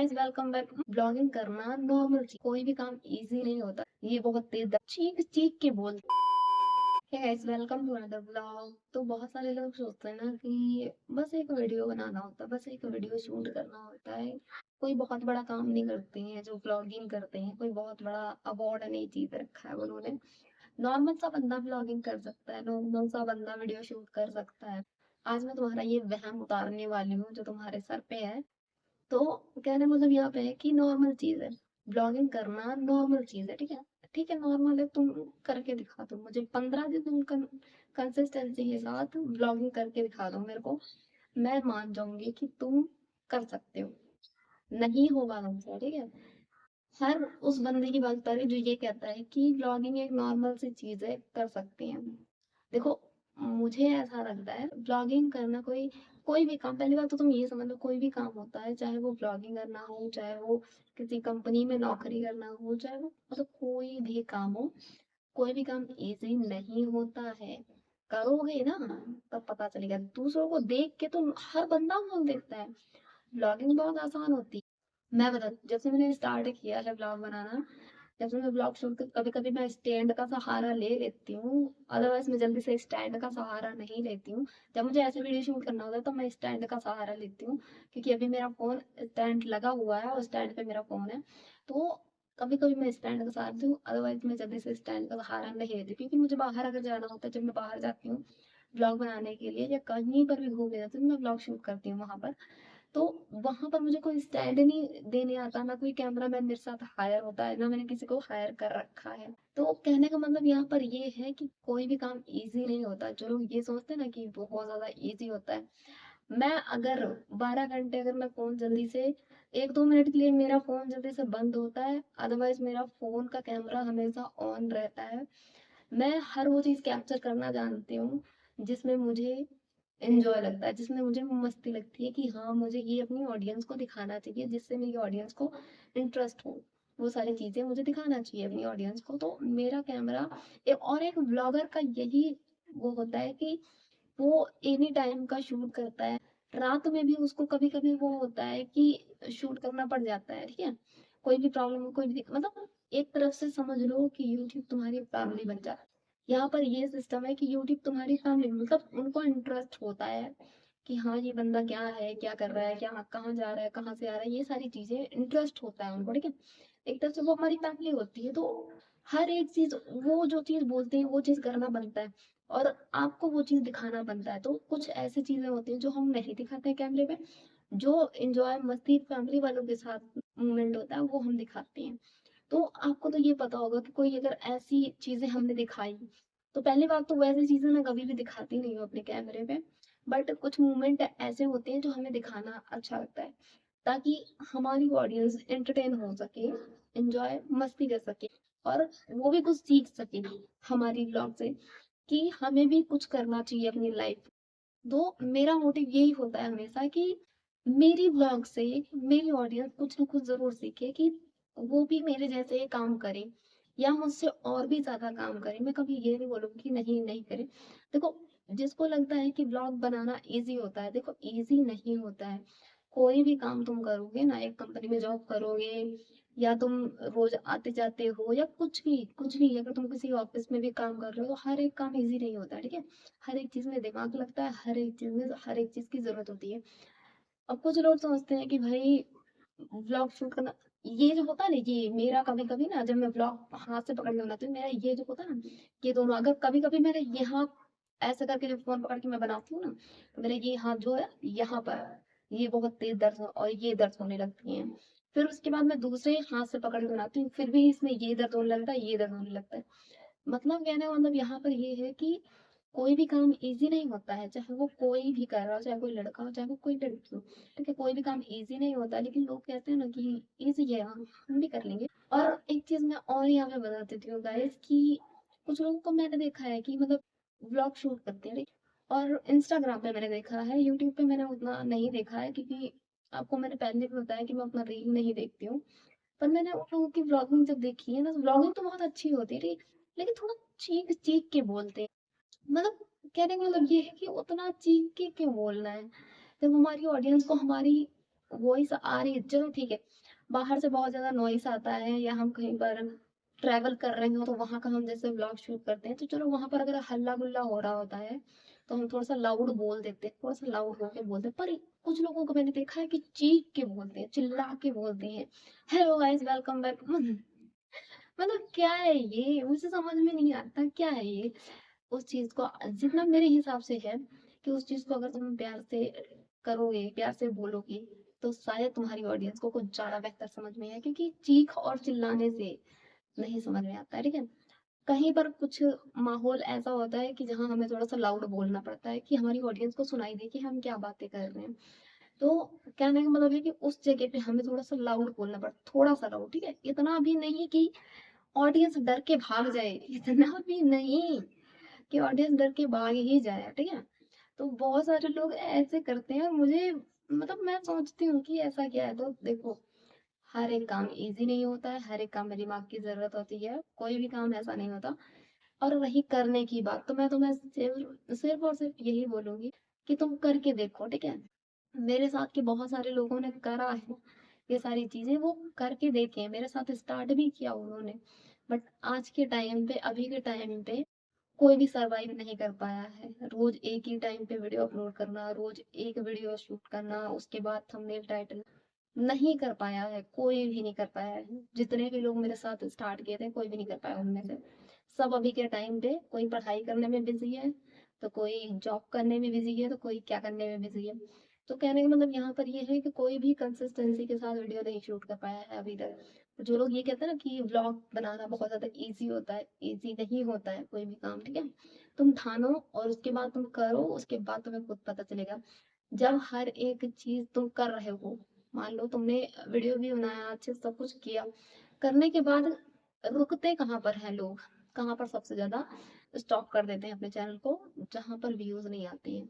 Guys, welcome back. Blogging करना normal चीज, कोई भी काम इजी नहीं होता। ये बहुत तेज चीख चीख के बोल। Hey guys, welcome to another blog. तो बहुत सारे लोग सोचते हैं ना कि बस एक वीडियो बनाना होता है, बस एक वीडियो शूट करना होता है। कोई बहुत बड़ा काम नहीं करते हैं जो ब्लॉगिंग करते हैं, कोई बहुत बड़ा अवार्ड नहीं जीत रखा है उन्होंने। नॉर्मल सा बंदा ब्लॉगिंग कर सकता है, नॉर्मल सा बंदा वीडियो शूट कर सकता है। आज मैं तुम्हारा ये वहम उतारने वाली हूँ जो तुम्हारे सर पे है। तो कहने मतलब यहाँ पे है कि नॉर्मल चीज है, ब्लॉगिंग करना नॉर्मल चीज है। ठीक है, ठीक है, नॉर्मल है। तुम करके दिखा दो मुझे 15 दिन, तुम कंसिस्टेंसी के साथ ब्लॉगिंग करके दिखा दो मेरे को। मैं मान जाऊंगी कि तुम कर सकते हो। नहीं होगा तुमसे, ठीक है। हर उस बंदे की बात करें जो ये कहता है कि ब्लॉगिंग एक नॉर्मल सी चीज है, कर सकते हैं। देखो, मुझे ऐसा लगता है ब्लॉगिंग करना कोई कोई भी काम, पहली बात तो तुम ये समझ लो, कोई भी काम होता है, चाहे वो ब्लॉगिंग करना हो, चाहे वो किसी कंपनी में नौकरी करना हो, चाहे वो मतलब कोई भी काम हो, कोई भी काम इजी नहीं होता है। करोगे ना तब पता चलेगा। दूसरों को देख के तो हर बंदा बोल देता है ब्लॉगिंग बहुत आसान होती है। मैं बता, जब से मैंने स्टार्ट किया है ब्लॉग बनाना, जब से मैं ब्लॉग शूट, कभी कभी मैं स्टैंड का सहारा ले लेती हूँ, अदरवाइज मैं जल्दी से स्टैंड का सहारा नहीं लेती हूँ। जब मुझे ऐसे वीडियो शूट करना होता है तो मैं स्टैंड का सहारा लेती हूँ, क्योंकि अभी मेरा फोन स्टैंड लगा हुआ है और स्टैंड पे मेरा फोन है। तो कभी कभी मैं स्टैंड का सहारा लेती हूँ, अदरवाइज मैं जल्दी से स्टैंड का सहारा नहीं लेती, क्योंकि मुझे बाहर अगर जाना होता है, जब मैं बाहर जाती हूँ ब्लॉग बनाने के लिए या कहीं पर भी घूमने जाती हूँ, मैं ब्लॉग शूट करती हूँ वहां पर। तो वहां पर मुझे कोई स्टैंड नहीं देने आता, ना कोई कैमरामैन मेरे साथ हायर होता है, ना मैंने किसी को हायर कर रखा है। तो कहने का मतलब यहाँ पर ये है कि कोई भी काम इजी नहीं होता। जो लोग ये सोचते हैं ना कि बहुत ज्यादा इजी होता है, मैं अगर 12 घंटे, अगर मैं फोन जल्दी से 1-2 मिनट के लिए मेरा फोन जल्दी से बंद होता है, अदरवाइज मेरा फोन का कैमरा हमेशा ऑन रहता है। मैं हर वो चीज कैप्चर करना जानती हूँ जिसमें मुझे इंजॉय लगता है, जिसमें मुझे मस्ती लगती है कि हाँ, मुझे ये अपनी ऑडियंस को दिखाना चाहिए, जिससे मेरी ऑडियंस को इंटरेस्ट हो। वो सारी चीजें मुझे दिखाना चाहिए अपनी ऑडियंस को। तो मेरा कैमरा एक ब्लॉगर का यही वो होता है कि वो एनी टाइम का शूट करता है। रात में भी उसको कभी कभी वो होता है कि शूट करना पड़ जाता है, ठीक है। कोई भी प्रॉब्लम हो, कोई भी मतलब एक तरफ से समझ लो कि यूट्यूब तुम्हारी फैमिली बन जाता है। यहाँ पर ये सिस्टम है कि यूट्यूब तुम्हारी फैमिली, मतलब उनको इंटरेस्ट होता है कि हाँ, ये बंदा क्या है, क्या कर रहा है, क्या कहाँ जा रहा है, कहाँ से आ रहा है, ये सारी चीजें इंटरेस्ट होता है उनको, ठीक है। एक तरफ से वो हमारी फैमिली होती है, तो हर एक चीज, वो जो चीज बोलते हैं वो चीज करना बनता है, और आपको वो चीज दिखाना बनता है। तो कुछ ऐसी चीजें होती हैं जो हम नहीं दिखाते हैं कैमरे पे, जो एंजॉय मस्ती फैमिली वालों के साथ मोमेंट होता है वो हम दिखाते हैं। तो आपको तो ये पता होगा कि कोई अगर ऐसी चीजें हमने दिखाई, तो पहली बात तो वैसी चीजें मैं कभी भी दिखाती नहीं हूँ अपने कैमरे पे। बट कुछ मोमेंट ऐसे होते हैं जो हमें दिखाना अच्छा लगता है, ताकि हमारी ऑडियंस एंटरटेन हो सके, एंजॉय मस्ती कर सके, और वो भी कुछ सीख सके हमारी ब्लॉग से, कि हमें भी कुछ करना चाहिए अपनी लाइफ। तो मेरा मोटिव यही होता है हमेशा कि मेरी ब्लॉग से मेरी ऑडियंस कुछ ना कुछ जरूर सीखे, कि वो भी मेरे जैसे ही काम करे या मुझसे और भी ज्यादा काम करे। मैं कभी ये नहीं बोलूंगी कि नहीं नहीं करे। देखो, जिसको लगता है कि ब्लॉग बनाना इजी होता है, देखो इजी नहीं होता है। कोई भी काम तुम करोगे ना, एक कंपनी में जॉब करोगे या तुम रोज आते जाते हो, या कुछ भी अगर तुम किसी ऑफिस में भी काम कर रहे हो, तो हर एक काम इजी नहीं होता है, ठीक है। हर एक चीज में दिमाग लगता है, हर एक चीज में हर एक चीज की जरूरत होती है। अब कुछ लोग सोचते हैं कि भाई व्लॉग शूट करना, ये जो होता है ना, ये मेरा कभी कभी ना, जब मैं व्लॉग हाथ से पकड़ के बनाती हूँ, मेरा ये जो होता है ना, ये दोनों, अगर कभी कभी मेरे यहाँ ऐसा करके जो फोन पकड़ के मैं बनाती हूँ ना, तो मेरे ये हाथ जो है यहाँ पर, ये बहुत तेज दर्द और ये दर्द होने लगती है। फिर उसके बाद मैं दूसरे हाथ से पकड़ के बनाती हूँ, फिर भी इसमें ये दर्द होने लगता है, ये दर्द होने लगता है। मतलब कहने का मतलब यहाँ पर ये है कि कोई भी काम इजी नहीं होता है, चाहे वो कोई भी कर रहा हो, चाहे कोई लड़का हो, चाहे वो कोई लड़की हो। ठीक है, कोई भी काम इजी नहीं होता, लेकिन लोग कहते हैं ना कि इजी है, हम भी कर लेंगे। और एक चीज मैं और यहाँ पे बता देती हूँ गाइस, कि कुछ लोगों को मैंने देखा है कि मतलब व्लॉग शूट करते हैं, और इंस्टाग्राम पे मैंने देखा है, यूट्यूब पे मैंने उतना नहीं देखा है, क्योंकि आपको मैंने पहले भी बताया कि मैं अपना रील नहीं देखती हूँ। पर मैंने उन लोगों की व्लॉगिंग जब देखी है ना, तो व्लॉगिंग तो बहुत अच्छी होती है, ठीक, लेकिन थोड़ा चीख चीख के बोलते हैं। मतलब कहने का मतलब ये है कि उतना चीख के क्यों बोलना है, जब हमारी ऑडियंस को हमारी वॉइस आ रही है, चलो ठीक है। बाहर से बहुत ज्यादा नॉइस आता है, या हम कहीं पर ट्रैवल कर रहे हो तो वहां का हम जैसे व्लॉग शूट करते हैं, तो चलो वहां पर अगर हल्ला गुल्ला हो रहा होता है तो हम थोड़ा सा लाउड बोल देते हैं, थोड़ा सा लाउड होके बोलते हैं। पर कुछ लोगों को मैंने देखा है कि चीख के बोलते हैं, चिल्ला के बोलते हैं, हेलो गाइस वेलकम बैक। मतलब क्या है ये, मुझे समझ में नहीं आता क्या है ये। उस चीज को जितना मेरे हिसाब से है कि उस चीज को अगर तुम प्यार से करोगे, प्यार से बोलोगे, तो शायद तुम्हारी ऑडियंस को कुछ ज्यादा बेहतर समझ में आए, क्योंकि चीख और चिल्लाने से नहीं समझ में आता है, ठीक है। कहीं पर कुछ माहौल ऐसा होता है कि जहाँ हमें थोड़ा सा लाउड बोलना पड़ता है कि हमारी ऑडियंस को सुनाई दे कि हम क्या बातें कर रहे हैं। तो कहने का मतलब है कि उस जगह पे हमें थोड़ा सा लाउड बोलना पड़ता, थोड़ा सा लाउड, ठीक है, इतना भी नहीं कि ऑडियंस डर के भाग जाए, इतना भी नहीं कि ऑडियंस डर के भाग ही जाए, ठीक है। तो बहुत सारे लोग ऐसे करते हैं, और मुझे मतलब मैं सोचती हूँ कि ऐसा क्या है। तो देखो, हर एक काम इजी नहीं होता है, हर एक काम में दिमाग की जरूरत होती है, कोई भी काम ऐसा नहीं होता। और रही करने की बात, तो मैं तुम्हें सिर्फ सिर्फ और सिर्फ यही बोलूंगी कि तुम करके देखो, ठीक है। मेरे साथ के बहुत सारे लोगों ने करा है ये सारी चीजें, वो करके देखे हैं, मेरे साथ स्टार्ट भी किया उन्होंने। बट आज के टाइम पे, अभी के टाइम पे कोई भी सरवाइव नहीं कर पाया है। रोज एक ही टाइम पे वीडियो अपलोड करना, रोज एक वीडियो शूट करना, उसके बाद थंबनेल टाइटल, नहीं कर पाया है, कोई भी नहीं कर पाया है। जितने भी लोग मेरे साथ स्टार्ट किए थे, कोई भी नहीं कर पाया उनमें से। सब अभी के टाइम पे कोई पढ़ाई करने में बिजी है, तो कोई जॉब करने में बिजी है, तो कोई क्या करने में बिजी है। तो कहने का मतलब यहाँ पर ये है कि कोई भी कंसिस्टेंसी के साथ वीडियो नहीं शूट कर पाया है अभी तक। तो जो लोग ये कहते हैं ना कि व्लॉग बनाना बहुत ज्यादा इजी होता है, इजी नहीं होता है कोई भी काम, ठीक है। तुम ठानो और उसके बाद तुम करो, उसके बाद तुम्हें खुद पता चलेगा। जब हर एक चीज तुम कर रहे हो, मान लो तुमने वीडियो भी बनाया, अच्छे से सब कुछ किया, करने के बाद रुकते कहाँ पर हैं लोग, कहाँ पर सबसे ज्यादा स्टॉप कर देते हैं अपने चैनल को, जहां पर व्यूज नहीं आती है,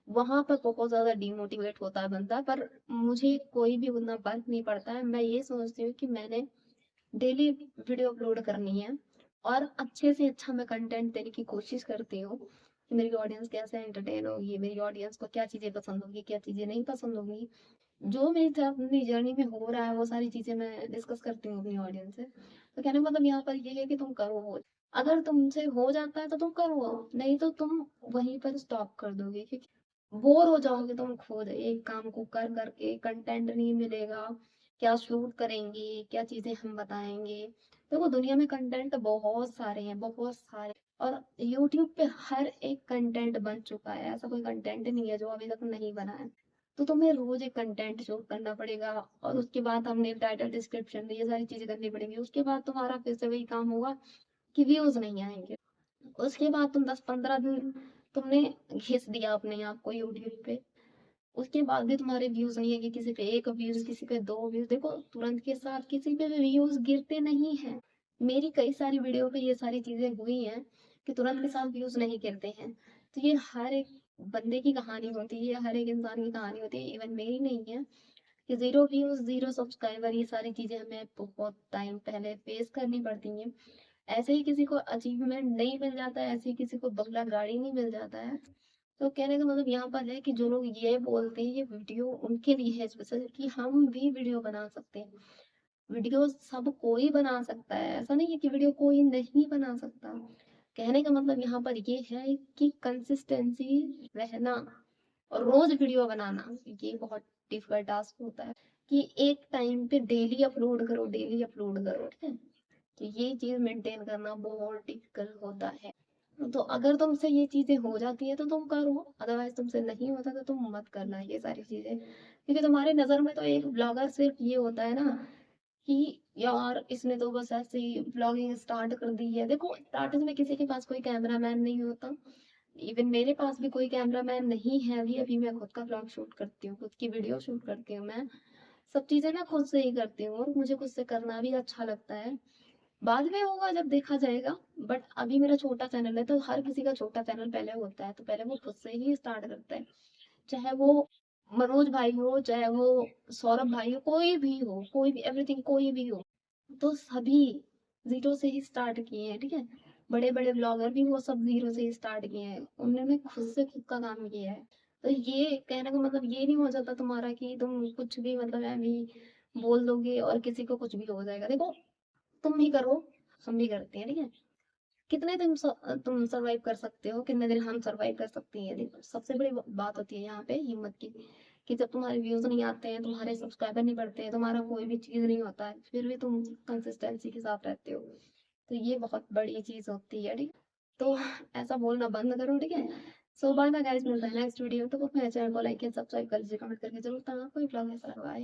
वहां पर बहुत ज्यादा डिमोटिवेट होता है बंदा। पर मुझे कोई भी उतना फर्क नहीं पड़ता है, मैं ये सोचती हूँ कि मैंने डेली वीडियो अपलोड करनी है, और अच्छे से अच्छा मैं कंटेंट देने की कोशिश करती हूँ कि मेरी ऑडियंस कैसे एंटरटेन होगी, मेरी ऑडियंस को क्या चीजें पसंद होगी, क्या चीजें नहीं पसंद होगी। जो मेरी साथ अपनी जर्नी में हो रहा है वो सारी चीजें मैं डिस्कस करती हूँ अपनी ऑडियंस से। तो कहने का मतलब यहाँ पर ये है कि तुम करो वो, अगर तुमसे हो जाता है तो तुम करो, नहीं तो तुम वहीं पर स्टॉप कर दोगे, क्योंकि बोर हो जाओगे तुम खुद एक काम को कर करके, कंटेंट नहीं मिलेगा, क्या शूट करेंगे, क्या चीजें हम बताएंगे। देखो दुनिया में कंटेंट बहुत सारे हैं, बहुत सारे। और यूट्यूब पे हर एक कंटेंट बन चुका है, ऐसा कोई कंटेंट नहीं है जो अभी तक नहीं बना है। तो तुम्हें रोज एक कंटेंट शूट करना पड़ेगा, और उसके बाद हमने टाइटल डिस्क्रिप्शन ये सारी चीजें करनी पड़ेंगी। उसके बाद तुम्हारा फिर से वही काम होगा कि व्यूज नहीं आएंगे। उसके बाद तुम 10-15 दिन तुमने घिस दिया अपने आप को यूट्यूब पे, उसके बाद भी तुम्हारे व्यूज नहीं है, किसी पे एक व्यूज, किसी पे दो व्यूज। देखो तुरंत के साथ किसी पे भी व्यूज गिरते नहीं है। मेरी कई सारी वीडियो पे ये सारी चीजें हुई हैं कि तुरंत के साथ व्यूज नहीं गिरते हैं। तो ये हर एक बंदे की कहानी होती है, हर एक इंसान की कहानी होती है, इवन मेरी नहीं है कि जीरो व्यूज, जीरो सब्सक्राइबर, ये सारी चीजें हमें बहुत टाइम पहले फेस करनी पड़ती हैं। ऐसे ही किसी को अचीवमेंट नहीं मिल जाता है, ऐसे ही किसी को बंगला गाड़ी नहीं मिल जाता है। तो कहने का मतलब यहाँ पर है कि जो लोग ये बोलते हैं ये वीडियो उनके लिए है स्पेशल, कि हम भी वीडियो बना सकते हैं। वीडियो सब कोई बना सकता है, ऐसा नहीं है कि वीडियो कोई नहीं बना सकता। कहने का मतलब यहाँ पर ये है कि कंसिस्टेंसी रहना और रोज वीडियो बनाना, ये बहुत डिफिकल्ट टास्क होता है कि एक टाइम पे डेली अपलोड करो, डेली अपलोड करो, ठीक है। तो ये चीज मेंटेन करना बहुत डिफिकल्ट होता है। तो अगर तुमसे ये चीजें हो जाती है तो तुम करो, अदरवाइज तुमसे नहीं होता तो तुम मत करना ये सारी चीजें, क्योंकि तुम्हारी नजर में तो एक ब्लॉगर सिर्फ ये होता है ना कि यार इसने तो बस ऐसे ही ब्लॉगिंग स्टार्ट कर दी है। देखो स्टार्टिंग में किसी के पास कोई कैमरामैन नहीं होता, इवन मेरे पास भी कोई कैमरामैन नहीं है। अभी अभी मैं खुद का ब्लॉग शूट करती हूँ, खुद की वीडियो शूट करती हूँ, मैं सब चीजें ना खुद से ही करती हूँ, और मुझे खुद से करना भी अच्छा लगता है। बाद में होगा जब देखा जाएगा, बट अभी मेरा छोटा चैनल है, तो हर किसी का छोटा चैनल पहले होता है, तो पहले वो खुद से ही स्टार्ट करता है। चाहे वो मनोज भाई हो, चाहे वो सौरभ भाई हो, कोई भी हो, कोई भी, एवरीथिंग कोई भी हो, तो सभी जीरो से ही स्टार्ट किए हैं, ठीक है। बड़े बड़े ब्लॉगर भी वो सब जीरो से ही स्टार्ट किए हैं, उन्होंने खुद से खुद का काम किया है। तो ये कहने का मतलब ये नहीं हो जाता तुम्हारा कि तुम कुछ भी मतलब ऐਵੇਂ ही बोल दोगे और किसी को कुछ भी हो जाएगा। देखो, तुम भी करो, हम भी करते हैं, ठीक है? कितने दिन तुम सर्वाइव कर सकते हो, कितने दिन हम सर्वाइव कर सकते हैं। देखो, सबसे बड़ी बात होती है यहाँ पे हिम्मत की, कि जब तुम्हारे व्यूज नहीं आते हैं, तुम्हारे सब्सक्राइबर नहीं बढ़ते हैं, तुम्हारा कोई भी चीज नहीं होता है, फिर भी तुम कंसिस्टेंसी के साथ रहते हो, तो ये बहुत बड़ी चीज होती है, ठीक है? तो ऐसा बोलना बंद करो, ठीक है? सो बाय बाय गाइस, मिलता है नेक्स्ट वीडियो। तो मेरे चैनल को लाइक एंड सब्सक्राइब कर लीजिए, कमेंट करके जरूर बताना कोई ब्लॉग ऐसा लगा है।